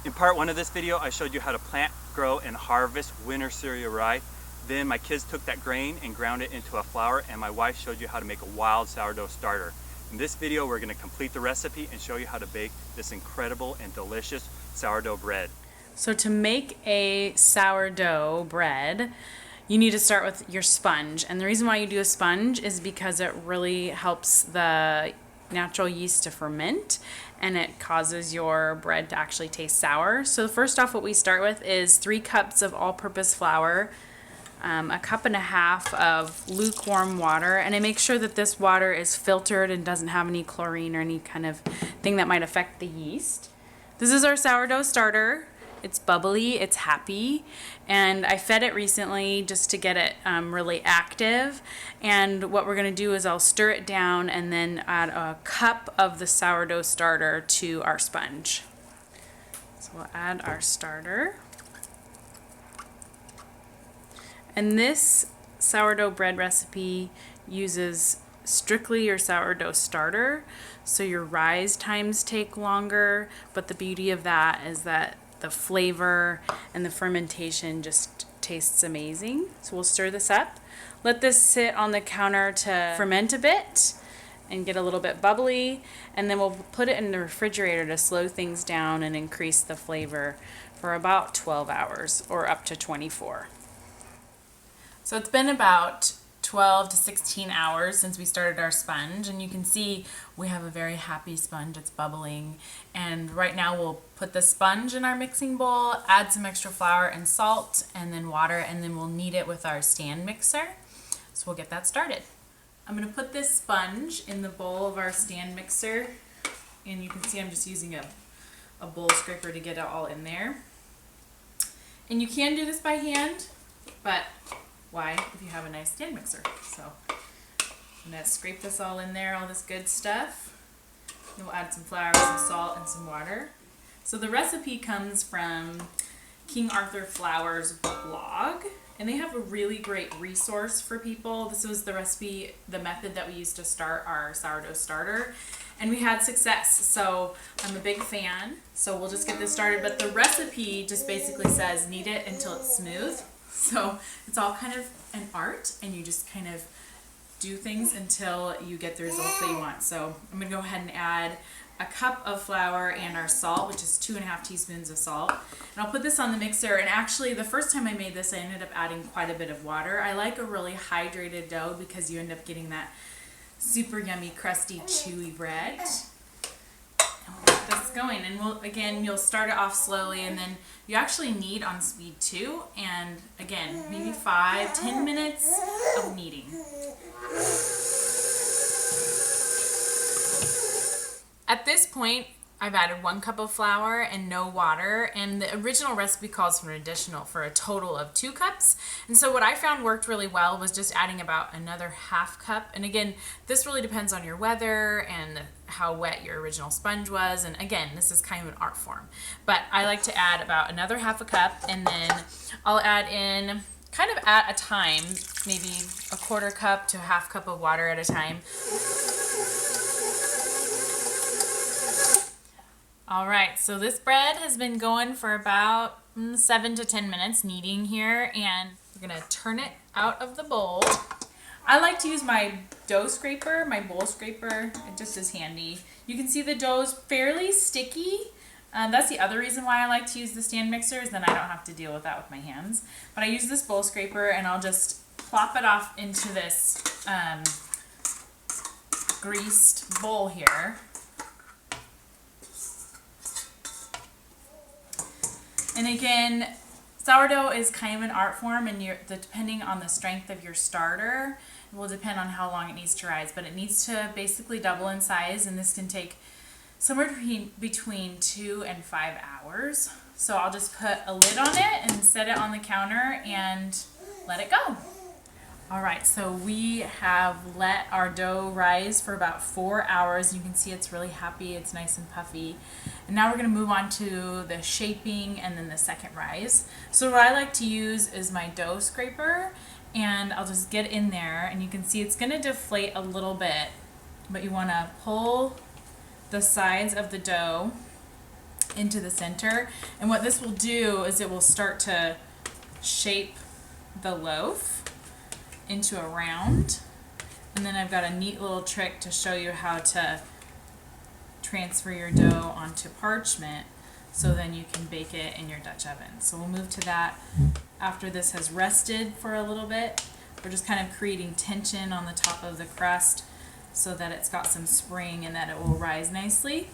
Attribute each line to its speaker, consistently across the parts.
Speaker 1: In part one of this video, I showed you how to plant, grow, and harvest winter cereal rye. Then my kids took that grain and ground it into a flour, and my wife showed you how to make a wild sourdough starter. In this video, we're going to complete the recipe and show you how to bake this incredible and delicious sourdough bread.
Speaker 2: So to make a sourdough bread, you need to start with your sponge. And the reason why you do a sponge is because it really helps the natural yeast to ferment, and it causes your bread to actually taste sour. So first off, what we start with is 3 cups of all-purpose flour, a cup and a half of lukewarm water, and I make sure that this water is filtered and doesn't have any chlorine or any kind of thing that might affect the yeast. This is our sourdough starter. It's bubbly, it's happy, and I fed it recently just to get it really active. And what we're going to do is I'll stir it down and then add a cup of the sourdough starter to our sponge. So we'll add our starter. And this sourdough bread recipe uses strictly your sourdough starter, so your rise times take longer, but the beauty of that is that the flavor and the fermentation just tastes amazing. So we'll stir this up, let this sit on the counter to ferment a bit and get a little bit bubbly, and then we'll put it in the refrigerator to slow things down and increase the flavor for about 12 hours or up to 24. So it's been about 12 to 16 hours since we started our sponge, and you can see we have a very happy sponge. It's bubbling, and right now we'll put the sponge in our mixing bowl, add some extra flour and salt and then water, and then we'll knead it with our stand mixer. So we'll get that started. I'm going to put this sponge in the bowl of our stand mixer, and you can see I'm just using a bowl scraper to get it all in there. And you can do this by hand, but why if you have a nice stand mixer? So I'm going to scrape this all in there, all this good stuff. Then we'll add some flour, some salt, and some water. So the recipe comes from King Arthur Flour's blog, and they have a really great resource for people. This was the recipe, the method that we used to start our sourdough starter, and we had success. So I'm a big fan. So we'll just get this started, but the recipe just basically says knead it until it's smooth. So it's all kind of an art, and you just kind of do things until you get the results that you want. So I'm going to go ahead and add a cup of flour and our salt, which is 2.5 teaspoons of salt. And I'll put this on the mixer, and actually the first time I made this I ended up adding quite a bit of water. I like a really hydrated dough because you end up getting that super yummy, crusty, chewy bread. And we'll get this going, and you'll start it off slowly, and then you actually knead on speed 2, and again, maybe 5-10 minutes of kneading. At this point, I've added 1 cup of flour and no water, and the original recipe calls for a total of 2 cups. And so what I found worked really well was just adding about another 1/2 cup. And again, this really depends on your weather and how wet your original sponge was. And again, this is kind of an art form. But I like to add about another 1/2 cup, and then I'll add in kind of at a time, maybe a 1/4 cup to 1/2 cup of water at a time. All right, so this bread has been going for about 7 to 10 minutes kneading here, and we're gonna turn it out of the bowl. I like to use my dough scraper, my bowl scraper. It just is handy. You can see the dough's fairly sticky. That's the other reason why I like to use the stand mixer, is then I don't have to deal with that with my hands. But I use this bowl scraper, and I'll just plop it off into this greased bowl here. And again, sourdough is kind of an art form, and depending on the strength of your starter, it will depend on how long it needs to rise. But it needs to basically double in size, and this can take somewhere between 2 and 5 hours. So I'll just put a lid on it and set it on the counter and let it go. All right, so we have let our dough rise for about 4 hours. You can see it's really happy, it's nice and puffy. And now we're gonna move on to the shaping and then the second rise. So what I like to use is my dough scraper, and I'll just get in there, and you can see it's gonna deflate a little bit, but you wanna pull the sides of the dough into the center. And what this will do is it will start to shape the loaf into a round. And then I've got a neat little trick to show you how to transfer your dough onto parchment so then you can bake it in your Dutch oven. So we'll move to that after this has rested for a little bit. We're just kind of creating tension on the top of the crust so that it's got some spring and that it will rise nicely.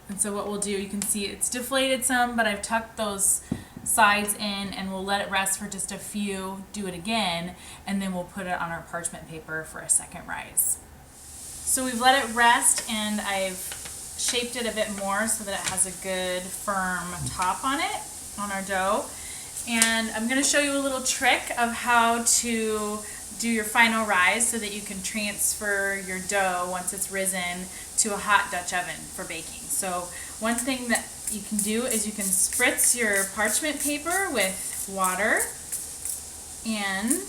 Speaker 2: And so what we'll do, you can see it's deflated some, but I've tucked those sides in and we'll let it rest for just a few, do it again, and then we'll put it on our parchment paper for a second rise. So we've let it rest and I've shaped it a bit more so that it has a good firm top on it, on our dough. And I'm going to show you a little trick of how to do your final rise so that you can transfer your dough once it's risen to a hot Dutch oven for baking. So one thing that you can do is you can spritz your parchment paper with water, and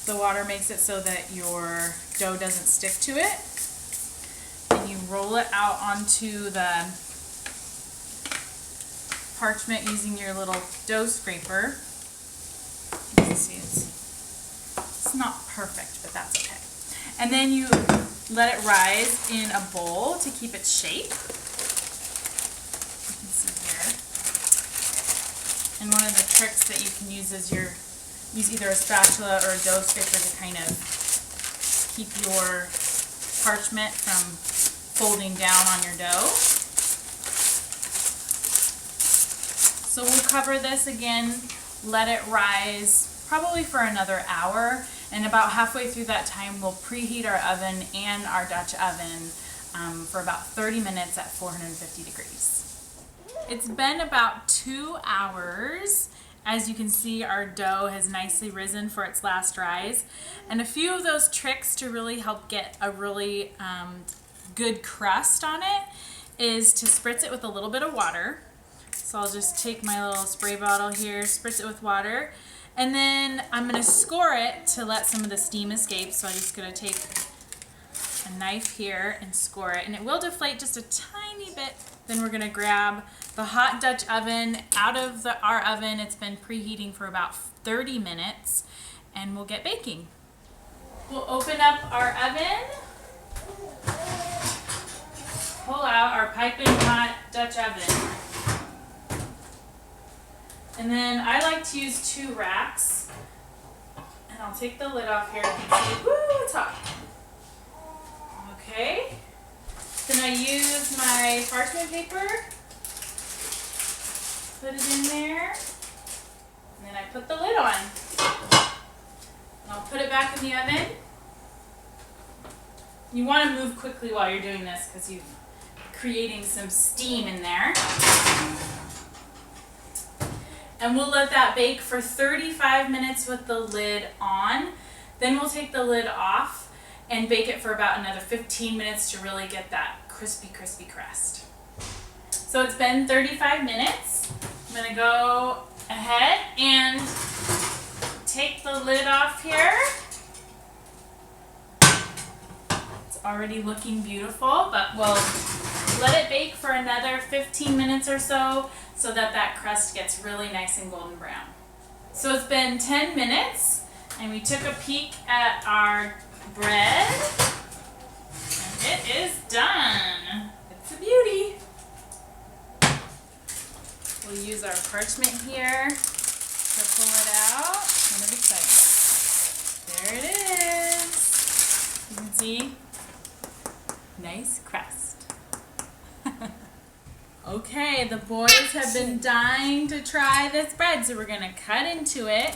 Speaker 2: the water makes it so that your dough doesn't stick to it. And you roll it out onto the parchment using your little dough scraper. You can see it's not perfect, but that's okay. And then you let it rise in a bowl to keep its shape. You can see here. And one of the tricks that you can use is use either a spatula or a dough scraper to kind of keep your parchment from folding down on your dough. So we'll cover this again, let it rise probably for another hour, and about halfway through that time we'll preheat our oven and our Dutch oven for about 30 minutes at 450 degrees. It's been about 2 hours. As you can see, our dough has nicely risen for its last rise, and a few of those tricks to really help get a really good crust on it is to spritz it with a little bit of water. So I'll just take my little spray bottle here, spritz it with water, and then I'm going to score it to let some of the steam escape. So I'm just going to take a knife here and score it, and it will deflate just a tiny bit. Then we're going to grab the hot Dutch oven out of our oven. It's been preheating for about 30 minutes, and we'll get baking. We'll open up our oven, pull out our piping hot Dutch oven. And then I like to use 2 racks. And I'll take the lid off here. You can see, woo, it's hot. Okay. Then I use my parchment paper. Put it in there. And then I put the lid on. And I'll put it back in the oven. You want to move quickly while you're doing this because you're creating some steam in there. And we'll let that bake for 35 minutes with the lid on. Then we'll take the lid off and bake it for about another 15 minutes to really get that crispy, crispy crust. So it's been 35 minutes. I'm gonna go ahead and take the lid off here. It's already looking beautiful, but we'll let it bake for another 15 minutes or so that that crust gets really nice and golden brown. So it's been 10 minutes and we took a peek at our bread and it is done. It's a beauty. We'll use our parchment here to pull it out. Kind of exciting. There it is. You can see, nice crust. Okay, the boys have been dying to try this bread, so we're going to cut into it.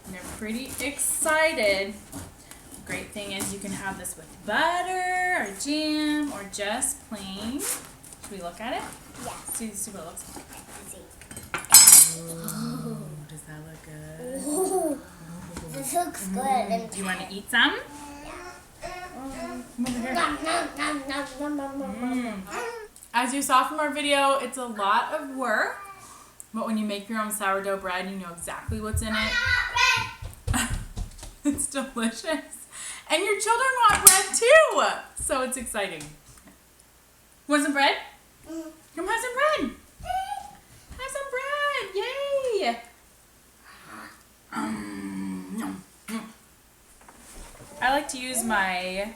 Speaker 2: And they're pretty excited. The great thing is you can have this with butter or jam or just plain. Should we look at it?
Speaker 3: Yeah.
Speaker 2: See what it looks like.
Speaker 3: Oh,
Speaker 2: Does that look good?
Speaker 3: Ooh, this looks good.
Speaker 2: Do you want to eat some? Come over here.
Speaker 3: Nom, nom, nom, nom, nom, nom, nom, nom.
Speaker 2: As you saw from our video, it's a lot of work, but when you make your own sourdough bread, you know exactly what's in it. It's delicious. And your children want bread too, so it's exciting. Want some bread? Come have some bread. Have some bread. Yay. I like to use my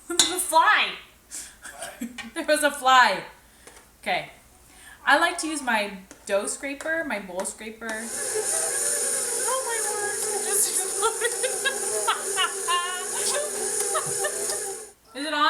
Speaker 2: the fly. There was a fly. Okay. I like to use my dough scraper, my bowl scraper. Oh my word, it just exploded. Is it on?